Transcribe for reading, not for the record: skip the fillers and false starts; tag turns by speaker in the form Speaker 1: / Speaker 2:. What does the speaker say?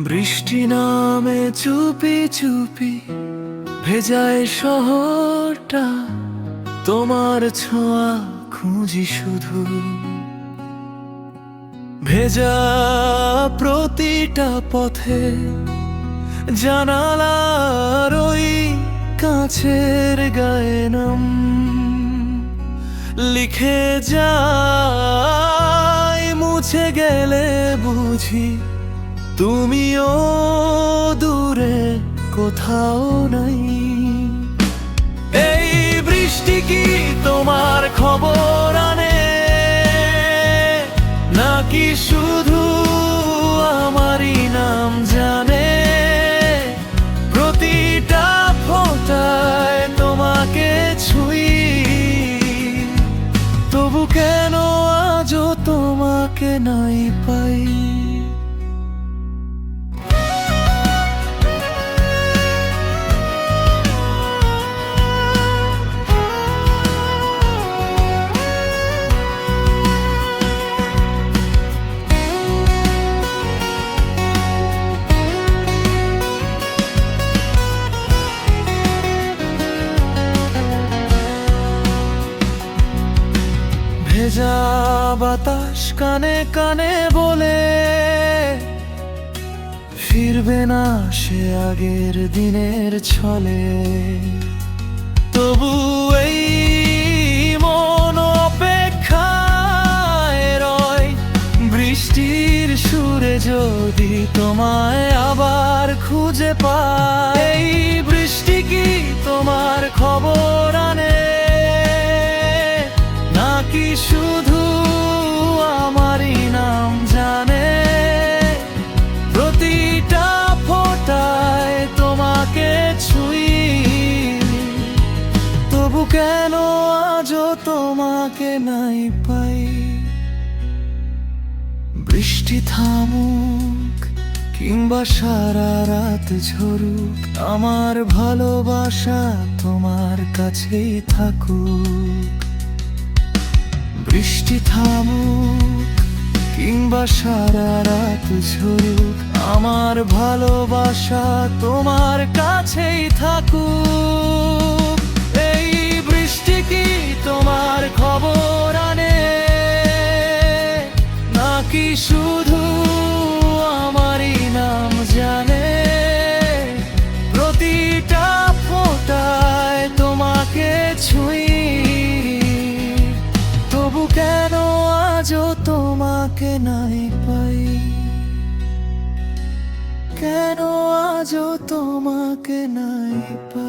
Speaker 1: বৃষ্টি নামে চুপি চুপি ভেজায় শহরটা, তোমার ছোঁয়া খুঁজি শুধু। ভেজা প্রতিটা পথে জানালার ওই কাছের গায়ে নাম লিখে যায়, মুছে গেলে বুঝি তুমিও দূরে কোথাও নাই। এই বৃষ্টি কি তোমার খবর আনে, নাকি শুধু আমারই নাম জানে? প্রতিটা ফোঁটায় তোমাকে ছুঁই, তবু কেন আজও তোমাকে নাই পাই? ভেজা বাতাস কানে কানে বলে ফিরবে না সে আগের দিনের ছলে। তবু এই মন অপেক্ষায় রয়, বৃষ্টির সুরে যদি তোমায় আবার খুঁজে পায়। এই বৃষ্টি কি তোমার খবর আনে, নাকি শুধু আমারই নাম জানে? প্রতিটা ফোঁটায় তোমাকে ছুঁই, তবু কেন আজও তোমাকে নাই পাই? বৃষ্টি থামুক কিংবা সারা রাত ঝরুক, আমার ভালোবাসা তোমার কাছেই থাকুক। বৃষ্টি থামুক কিংবা সারা রাত ঝরুক, আমার ভালোবাসা তোমার কাছেই থাকুক। এই বৃষ্টি কি তোমার খবর আনে, নাকি শুধু আমারই নাম জানে? প্রতিটা ফোঁটায় তোমাকে ছুঁই, তবু কেন আজও তোমাকে নাই পাই? কেন আজও তোমাকে নাই পাই?